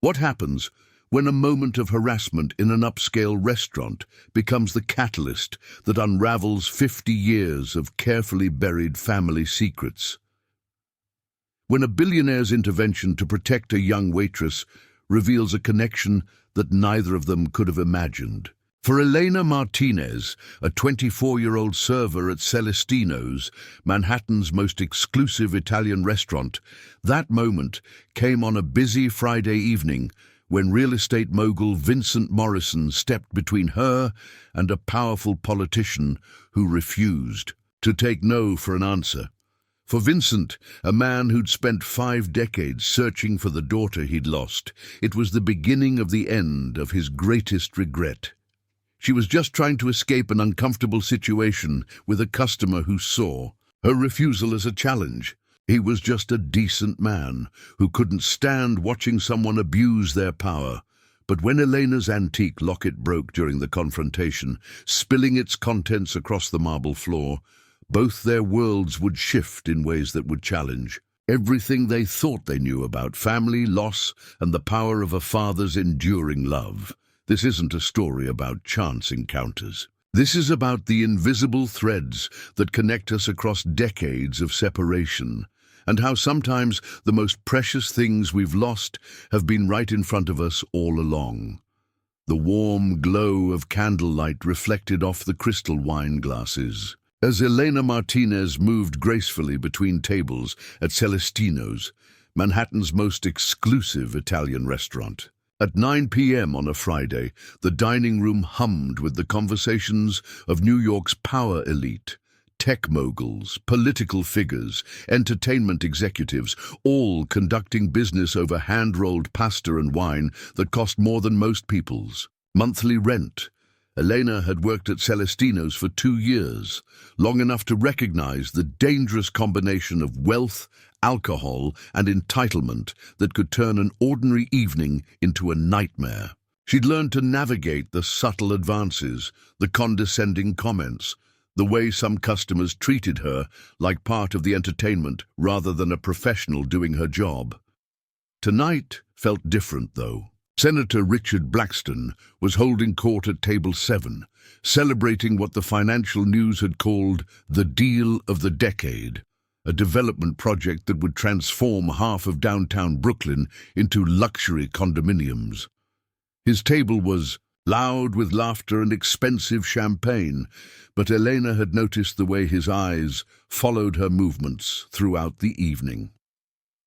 What happens when a moment of harassment in an upscale restaurant becomes the catalyst that unravels 50 years of carefully buried family secrets? When a billionaire's intervention to protect a young waitress reveals a connection that neither of them could have imagined. For Elena Martinez, a 24-year-old server at Celestino's, Manhattan's most exclusive Italian restaurant, that moment came on a busy Friday evening when real estate mogul Vincent Morrison stepped between her and a powerful politician who refused to take no for an answer. For Vincent, a man who'd spent 5 decades searching for the daughter he'd lost, it was the beginning of the end of his greatest regret. She was just trying to escape an uncomfortable situation with a customer who saw her refusal as a challenge. He was just a decent man who couldn't stand watching someone abuse their power. But when Elena's antique locket broke during the confrontation, spilling its contents across the marble floor, both their worlds would shift in ways that would challenge everything they thought they knew about family, loss, and the power of a father's enduring love. This isn't a story about chance encounters. This is about the invisible threads that connect us across decades of separation, and how sometimes the most precious things we've lost have been right in front of us all along. The warm glow of candlelight reflected off the crystal wine glasses. As Elena Martinez moved gracefully between tables at Celestino's, Manhattan's most exclusive Italian restaurant. At 9 p.m. on a Friday, the dining room hummed with the conversations of New York's power elite, tech moguls, political figures, entertainment executives, all conducting business over hand-rolled pasta and wine that cost more than most people's monthly rent. Elena had worked at Celestino's for 2 years, long enough to recognize the dangerous combination of wealth, alcohol, and entitlement that could turn an ordinary evening into a nightmare. She'd learned to navigate the subtle advances, the condescending comments, the way some customers treated her like part of the entertainment rather than a professional doing her job. Tonight felt different, though. Senator Richard Blackstone was holding court at Table 7, celebrating what the financial news had called the deal of the decade, a development project that would transform half of downtown Brooklyn into luxury condominiums. His table was loud with laughter and expensive champagne, but Elena had noticed the way his eyes followed her movements throughout the evening.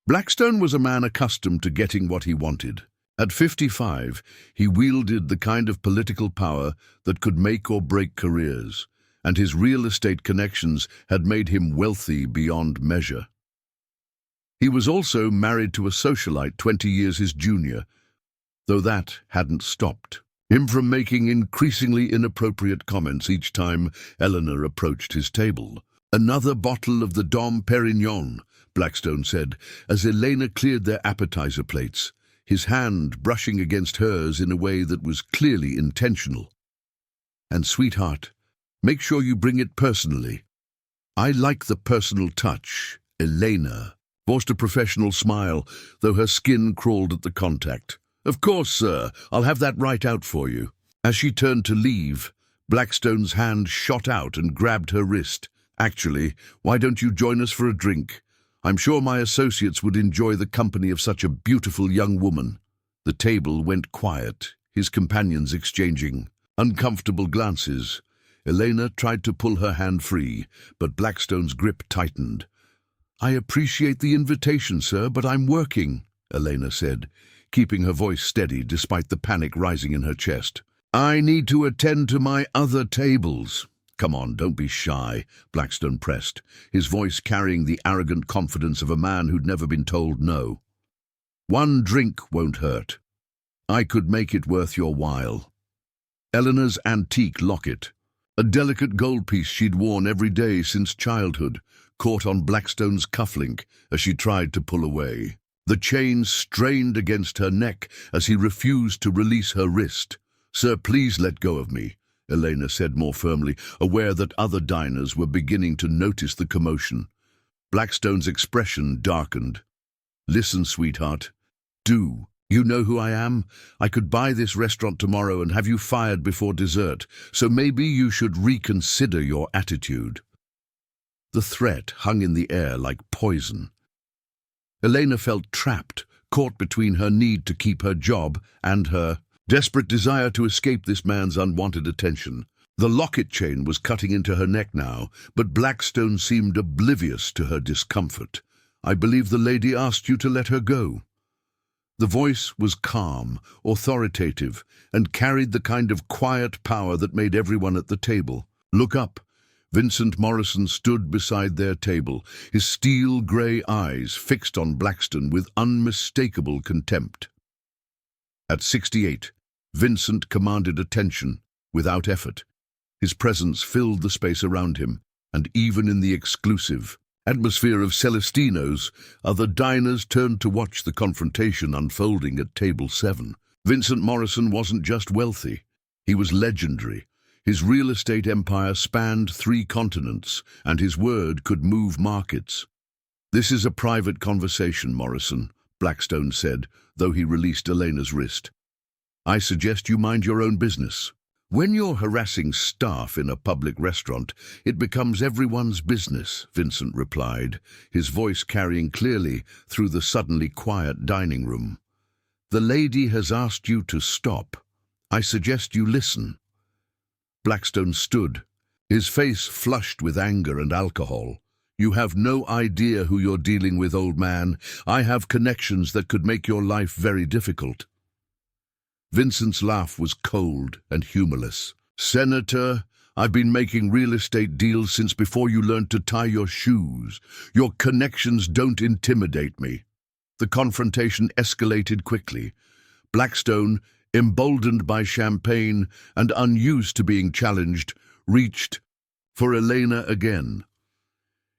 Blackstone was a man accustomed to getting what he wanted. At 55, he wielded the kind of political power that could make or break careers, and his real estate connections had made him wealthy beyond measure. He was also married to a socialite 20 years his junior, though that hadn't stopped him from making increasingly inappropriate comments each time Eleanor approached his table. "Another bottle of the Dom Perignon," Blackstone said, as Elena cleared their appetizer plates, his hand brushing against hers in a way that was clearly intentional. "And sweetheart, make sure you bring it personally." "I like the personal touch," Elena forced a professional smile, though her skin crawled at the contact. "Of course, sir, I'll have that right out for you." As she turned to leave, Blackstone's hand shot out and grabbed her wrist. "Actually, why don't you join us for a drink? I'm sure my associates would enjoy the company of such a beautiful young woman." The table went quiet, his companions exchanging uncomfortable glances. Elena tried to pull her hand free, but Blackstone's grip tightened. "I appreciate the invitation, sir, but I'm working," Elena said, keeping her voice steady despite the panic rising in her chest. "I need to attend to my other tables." "Come on, don't be shy," Blackstone pressed, his voice carrying the arrogant confidence of a man who'd never been told no. "One drink won't hurt. I could make it worth your while." Eleanor's antique locket, a delicate gold piece she'd worn every day since childhood, caught on Blackstone's cufflink as she tried to pull away. The chain strained against her neck as he refused to release her wrist. "Sir, please let go of me," Elena said more firmly, aware that other diners were beginning to notice the commotion. Blackstone's expression darkened. "Listen, sweetheart. Do You know who I am? I could buy this restaurant tomorrow and have you fired before dessert, so maybe you should reconsider your attitude." The threat hung in the air like poison. Elena felt trapped, caught between her need to keep her job and her desperate desire to escape this man's unwanted attention. The Locket chain was cutting into her neck now, but Blackstone seemed oblivious to her discomfort. "I believe the lady asked you to let her go." The voice was calm, authoritative, and carried the kind of quiet power that made everyone at the table look up. Vincent Morrison stood beside their table, his steel-grey eyes fixed on Blackstone with unmistakable contempt. At 68, Vincent commanded attention without effort. His presence filled the space around him, and even in the exclusive atmosphere of Celestino's, other diners turned to watch the confrontation unfolding at Table 7. Vincent Morrison wasn't just wealthy, he was legendary. His real estate empire spanned 3 continents, and his word could move markets. "This is a private conversation, Morrison," Blackstone said, though he released Elena's wrist. "I suggest you mind your own business. When you're harassing staff in a public restaurant, it becomes everyone's business," Vincent replied, his voice carrying clearly through the suddenly quiet dining room. "The lady has asked you to stop. I suggest you listen." Blackstone stood, his face flushed with anger and alcohol. "You have no idea who you're dealing with, old man. I have connections that could make your life very difficult." Vincent's laugh was cold and humorless. "Senator, I've been making real estate deals since before you learned to tie your shoes. Your connections don't intimidate me." The confrontation escalated quickly. Blackstone, emboldened by champagne and unused to being challenged, reached for Elena again.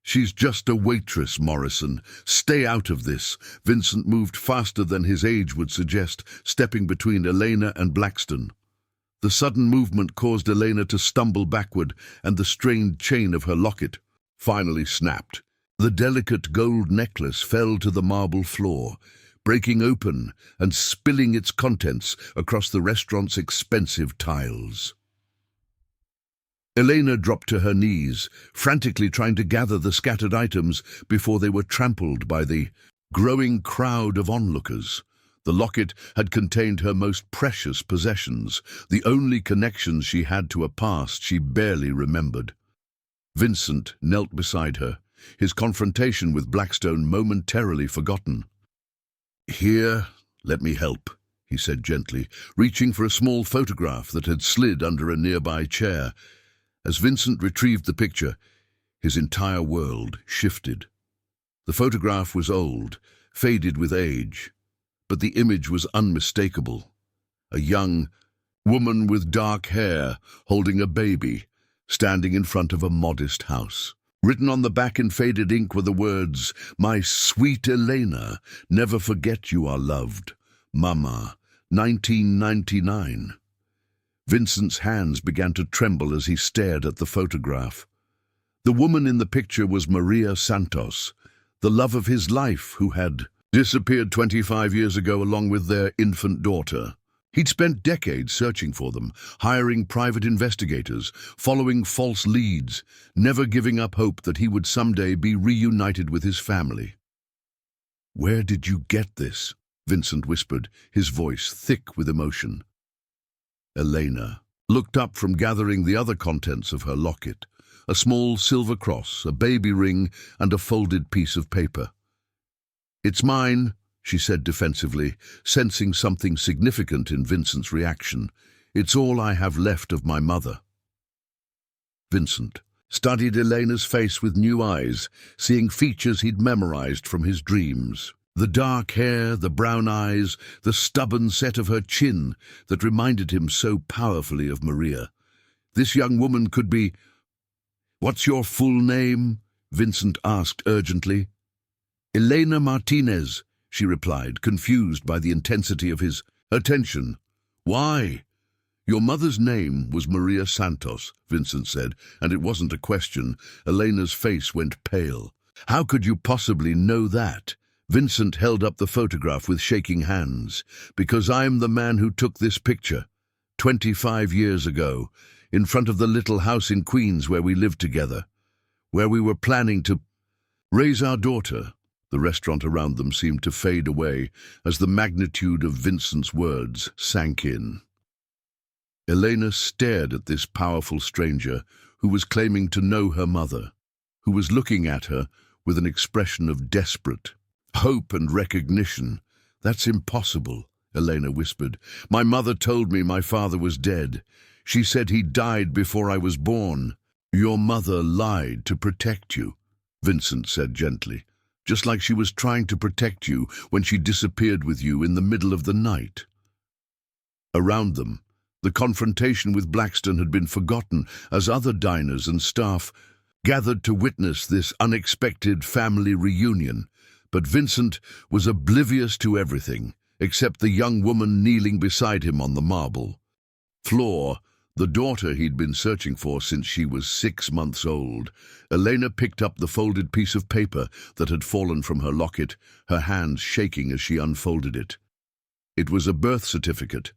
"She's just a waitress, Morrison. Stay out of this." Vincent moved faster than his age would suggest, stepping between Elena and Blackstone. The sudden movement caused Elena to stumble backward, and the strained chain of her locket finally snapped. The delicate gold necklace fell to the marble floor, breaking open and spilling its contents across the restaurant's expensive tiles. Elena dropped to her knees, frantically trying to gather the scattered items before they were trampled by the growing crowd of onlookers. The locket had contained her most precious possessions, the only connections she had to a past she barely remembered. Vincent knelt beside her, his confrontation with Blackstone momentarily forgotten. "Here, let me help," he said gently, reaching for a small photograph that had slid under a nearby chair. As Vincent retrieved the picture, his entire world shifted. The photograph was old, faded with age, but the image was unmistakable. A young woman with dark hair holding a baby, standing in front of a modest house. Written on the back in faded ink were the words, "My sweet Elena, never forget you are loved. Mama, 1999. Vincent's hands began to tremble as he stared at the photograph. The woman in the picture was Maria Santos, the love of his life, who had disappeared 25 years ago along with their infant daughter. He'd spent decades searching for them, hiring private investigators, following false leads, never giving up hope that he would someday be reunited with his family. "Where did you get this?" Vincent whispered, his voice thick with emotion. Elena looked up from gathering the other contents of her locket, a small silver cross, a baby ring, and a folded piece of paper. "It's mine," she said defensively, sensing something significant in Vincent's reaction. "It's all I have left of my mother." Vincent studied Elena's face with new eyes, seeing features he'd memorized from his dreams. The dark hair, the brown eyes, the stubborn set of her chin that reminded him so powerfully of Maria. This young woman could be— "What's your full name?" Vincent asked urgently. "Elena Martinez," she replied, confused by the intensity of his attention. "Why?" "Your mother's name was Maria Santos," Vincent said, and it wasn't a question. Elena's face went pale. "How could you possibly know that?" Vincent held up the photograph with shaking hands. "Because I'm the man who took this picture, 25 years ago, in front of the little house in Queens where we lived together, where we were planning to raise our daughter." The restaurant around them seemed to fade away as the magnitude of Vincent's words sank in. Elena stared at this powerful stranger who was claiming to know her mother, who was looking at her with an expression of desperate hope and recognition. "That's impossible," Elena whispered. "My mother told me my father was dead. She said he died before I was born." "Your mother lied to protect you," Vincent said gently, "just like she was trying to protect you when she disappeared with you in the middle of the night." Around them, the confrontation with Blackstone had been forgotten as other diners and staff gathered to witness this unexpected family reunion. But Vincent was oblivious to everything, except the young woman kneeling beside him on the marble floor, the daughter he'd been searching for since she was 6 months old. Elena picked up the folded piece of paper that had fallen from her locket, her hands shaking as she unfolded it. It was a birth certificate,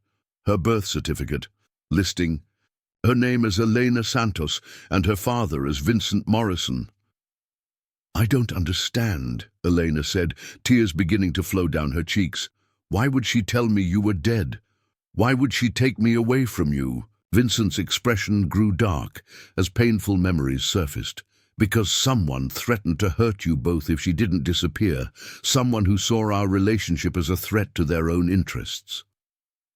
her birth certificate, listing her name as Elena Santos and her father as Vincent Morrison. "I don't understand," Elena said, tears beginning to flow down her cheeks. "Why would she tell me you were dead? Why would she take me away from you?" Vincent's expression grew dark as painful memories surfaced. "Because someone threatened to hurt you both if she didn't disappear, someone who saw our relationship as a threat to their own interests."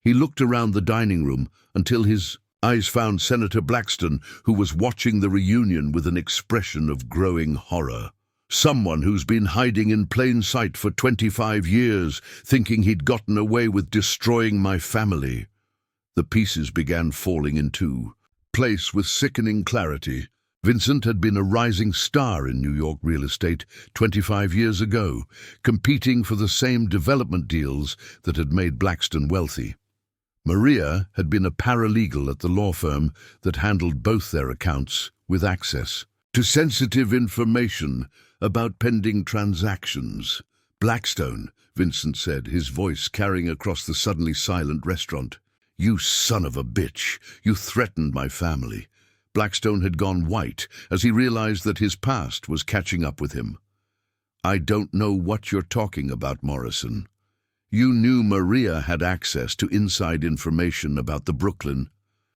He looked around the dining room until his eyes found Senator Blackstone, who was watching the reunion with an expression of growing horror. "Someone who's been hiding in plain sight for 25 years, thinking he'd gotten away with destroying my family." The pieces began falling into place with sickening clarity. Vincent had been a rising star in New York real estate 25 years ago, competing for the same development deals that had made Blackstone wealthy. Maria had been a paralegal at the law firm that handled both their accounts, with access to sensitive information about pending transactions. "Blackstone," Vincent said, his voice carrying across the suddenly silent restaurant. "You son of a bitch, you threatened my family." Blackstone had gone white as he realized that his past was catching up with him. "I don't know what you're talking about, Morrison. You knew Maria had access to inside information about the Brooklyn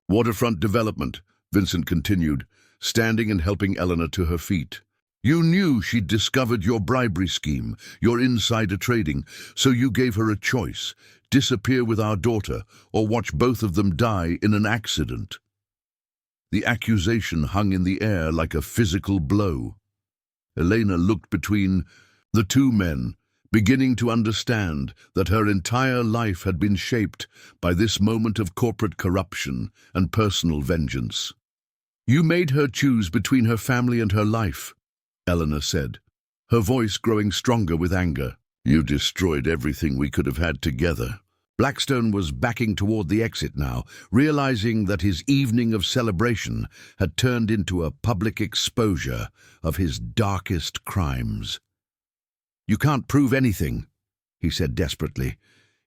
waterfront development," Vincent continued, standing and helping Elena to her feet. "You knew she'd discovered your bribery scheme, your insider trading, so you gave her a choice: disappear with our daughter or watch both of them die in an accident." The accusation hung in the air like a physical blow. Elena looked between the two men, beginning to understand that her entire life had been shaped by this moment of corporate corruption and personal vengeance. "You made her choose between her family and her life," Elena said, her voice growing stronger with anger. "You destroyed everything we could have had together." Blackstone was backing toward the exit now, realizing that his evening of celebration had turned into a public exposure of his darkest crimes. "You can't prove anything," he said desperately.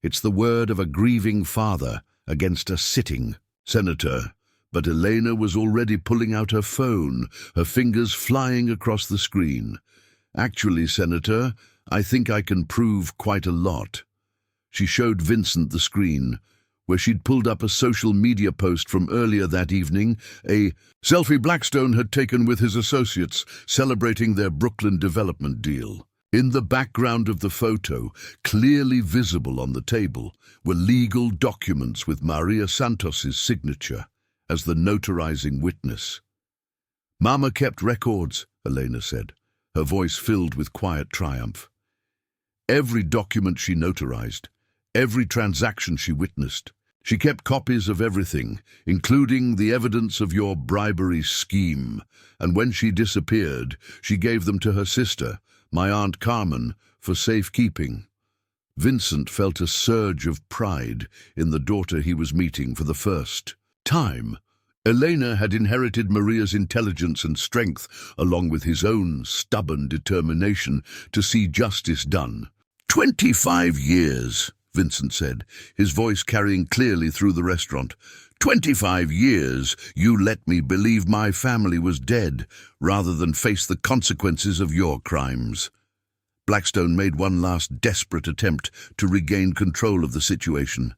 "It's the word of a grieving father against a sitting senator." But Elena was already pulling out her phone, her fingers flying across the screen. "Actually, Senator, I think I can prove quite a lot." She showed Vincent the screen, where she'd pulled up a social media post from earlier that evening, a selfie Blackstone had taken with his associates, celebrating their Brooklyn development deal. In the background of the photo, clearly visible on the table, were legal documents with Maria Santos's signature as the notarizing witness. "Mama kept records," Elena said, her voice filled with quiet triumph. "Every document she notarized, every transaction she witnessed. She kept copies of everything, including the evidence of your bribery scheme, and when she disappeared, she gave them to her sister, my Aunt Carmen, for safekeeping." Vincent felt a surge of pride in the daughter he was meeting for the first time. Elena had inherited Maria's intelligence and strength, along with his own stubborn determination to see justice done. 25 years, Vincent said, his voice carrying clearly through the restaurant. 25 years you let me believe my family was dead rather than face the consequences of your crimes. Blackstone made one last desperate attempt to regain control of the situation.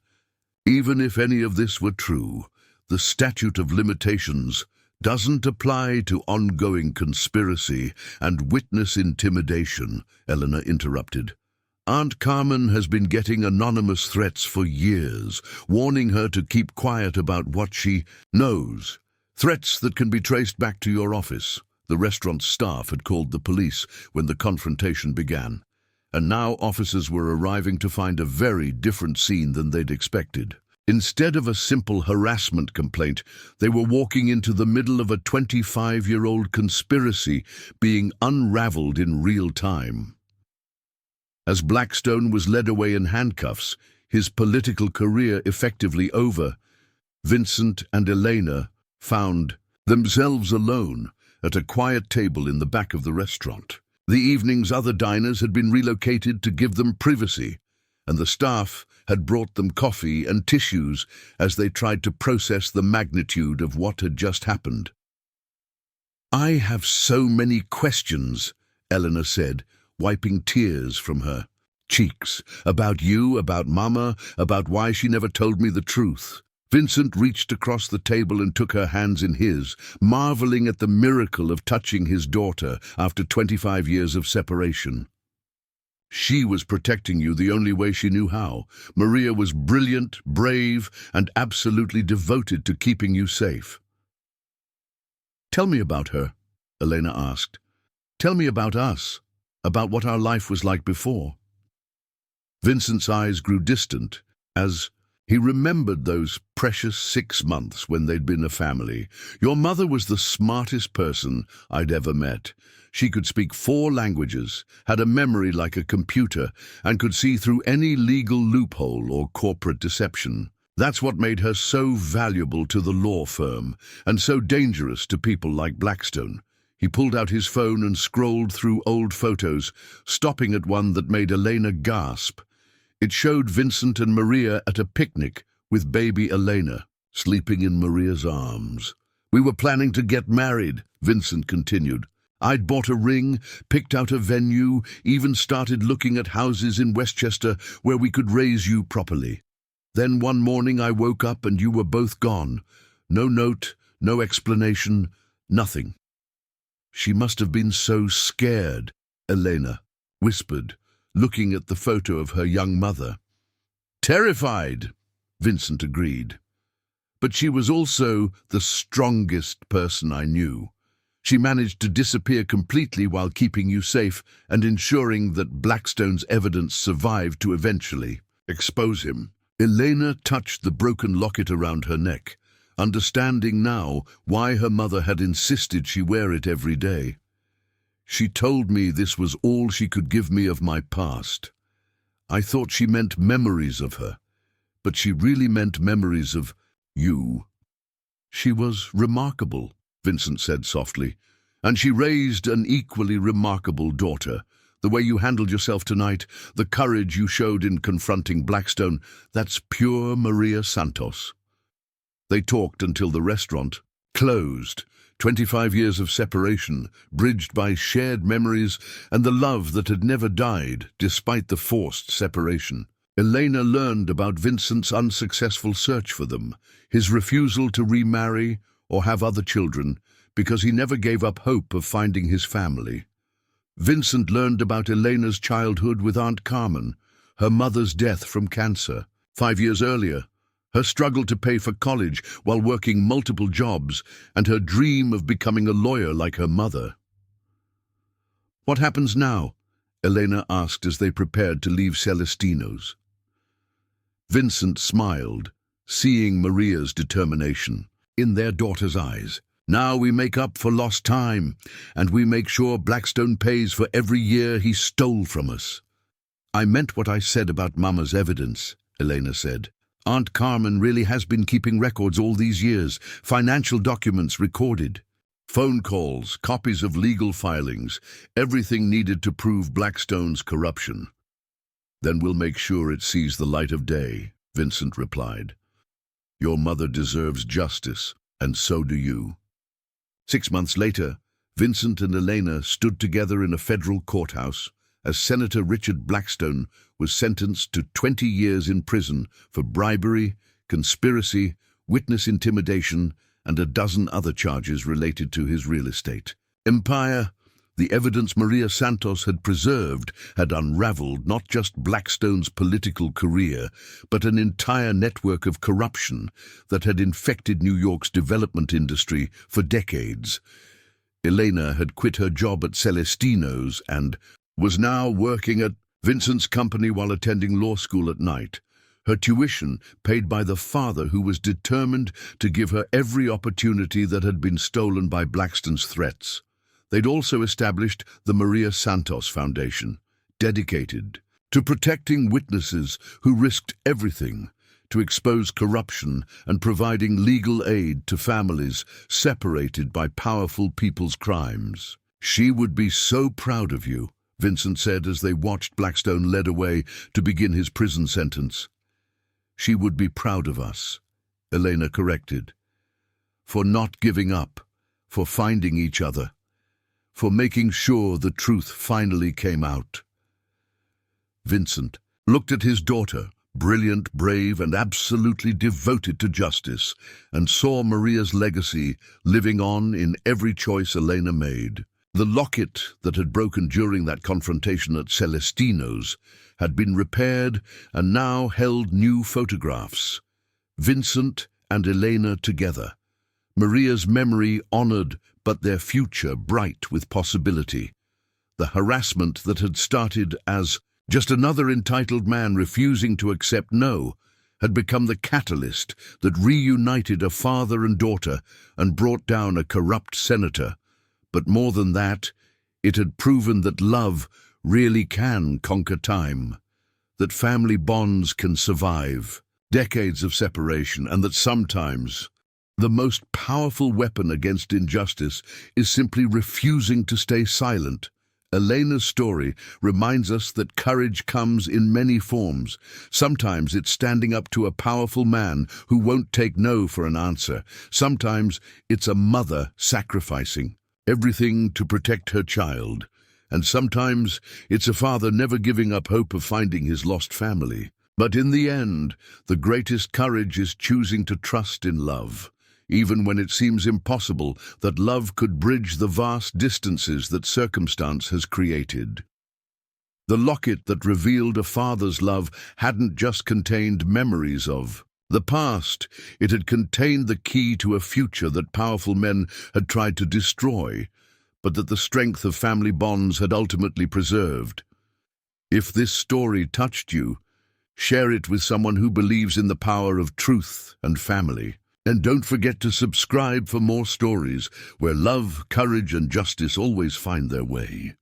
Even if any of this were true, the statute of limitations doesn't apply to ongoing conspiracy and witness intimidation, Elena interrupted. Aunt Carmen has been getting anonymous threats for years, warning her to keep quiet about what she knows. Threats that can be traced back to your office. The restaurant staff had called the police when the confrontation began, and now officers were arriving to find a very different scene than they'd expected. Instead of a simple harassment complaint, they were walking into the middle of a 25-year-old conspiracy being unraveled in real time. As Blackstone was led away in handcuffs, his political career effectively over, Vincent and Elena found themselves alone at a quiet table in the back of the restaurant. The evening's other diners had been relocated to give them privacy, and the staff had brought them coffee and tissues as they tried to process the magnitude of what had just happened. "I have so many questions," Elena said, wiping tears from her cheeks. "About you, about Mama, about why she never told me the truth." Vincent reached across the table and took her hands in his, marveling at the miracle of touching his daughter after 25 years of separation. "She was protecting you the only way she knew how. Maria was brilliant, brave, and absolutely devoted to keeping you safe." "Tell me about her," Elena asked. "Tell me about us, about what our life was like before." Vincent's eyes grew distant as he remembered those precious 6 months when they'd been a family. "Your mother was the smartest person I'd ever met. She could speak 4 languages, had a memory like a computer, and could see through any legal loophole or corporate deception. That's what made her so valuable to the law firm, and so dangerous to people like Blackstone." He pulled out his phone and scrolled through old photos, stopping at one that made Elena gasp. It showed Vincent and Maria at a picnic with baby Elena, sleeping in Maria's arms. "We were planning to get married," Vincent continued. "I'd bought a ring, picked out a venue, even started looking at houses in Westchester where we could raise you properly. Then one morning I woke up and you were both gone. No note, no explanation, nothing." "She must have been so scared," Elena whispered, looking at the photo of her young mother. "Terrified," Vincent agreed. "But she was also the strongest person I knew. She managed to disappear completely while keeping you safe and ensuring that Blackstone's evidence survived to eventually expose him." Elena touched the broken locket around her neck, understanding now why her mother had insisted she wear it every day. "She told me this was all she could give me of my past. I thought she meant memories of her, but she really meant memories of you." "She was remarkable," Vincent said softly, "and she raised an equally remarkable daughter. The way you handled yourself tonight, the courage you showed in confronting Blackstone, that's pure Maria Santos." They talked until the restaurant closed. 25 years of separation, bridged by shared memories and the love that had never died despite the forced separation. Elena learned about Vincent's unsuccessful search for them, his refusal to remarry or have other children because he never gave up hope of finding his family. Vincent learned about Elena's childhood with Aunt Carmen, her mother's death from cancer 5 years earlier, her struggle to pay for college while working multiple jobs, and her dream of becoming a lawyer like her mother. "What happens now?" Elena asked as they prepared to leave Celestino's. Vincent smiled, seeing Maria's determination in their daughter's eyes. "Now we make up for lost time, and we make sure Blackstone pays for every year he stole from us." "I meant what I said about Mama's evidence," Elena said. "Aunt Carmen really has been keeping records all these years, financial documents recorded. Phone calls, copies of legal filings, everything needed to prove Blackstone's corruption." Then we'll make sure it sees the light of day, Vincent replied. Your mother deserves justice, and so do you. 6 months later, Vincent and Elena stood together in a federal courthouse as Senator Richard Blackstone was sentenced to 20 years in prison for bribery, conspiracy, witness intimidation, and a dozen other charges related to his real estate empire. The evidence Maria Santos had preserved had unraveled not just Blackstone's political career, but an entire network of corruption that had infected New York's development industry for decades. Elena had quit her job at Celestino's and was now working at Vincent's company while attending law school at night. Her tuition paid by the father who was determined to give her every opportunity that had been stolen by Blackstone's threats. They'd also established the Maria Santos Foundation, dedicated to protecting witnesses who risked everything, to expose corruption and providing legal aid to families separated by powerful people's crimes. She would be so proud of you, Vincent said as they watched Blackstone led away to begin his prison sentence. She would be proud of us, Elena corrected, for not giving up, for finding each other, for making sure the truth finally came out. Vincent looked at his daughter, brilliant, brave, and absolutely devoted to justice, and saw Maria's legacy living on in every choice Elena made. The locket that had broken during that confrontation at Celestino's had been repaired and now held new photographs. Vincent and Elena together, Maria's memory honored, but their future bright with possibility. The harassment that had started as just another entitled man refusing to accept no had become the catalyst that reunited a father and daughter and brought down a corrupt senator. But more than that, it had proven that love really can conquer time, that family bonds can survive decades of separation, and that sometimes the most powerful weapon against injustice is simply refusing to stay silent. Elena's story reminds us that courage comes in many forms. Sometimes it's standing up to a powerful man who won't take no for an answer. Sometimes it's a mother sacrificing everything to protect her child. And sometimes it's a father never giving up hope of finding his lost family. But in the end, the greatest courage is choosing to trust in love, even when it seems impossible that love could bridge the vast distances that circumstance has created. The locket that revealed a father's love hadn't just contained memories of the past, it had contained the key to a future that powerful men had tried to destroy, but that the strength of family bonds had ultimately preserved. If this story touched you, share it with someone who believes in the power of truth and family. And don't forget to subscribe for more stories where love, courage, and justice always find their way.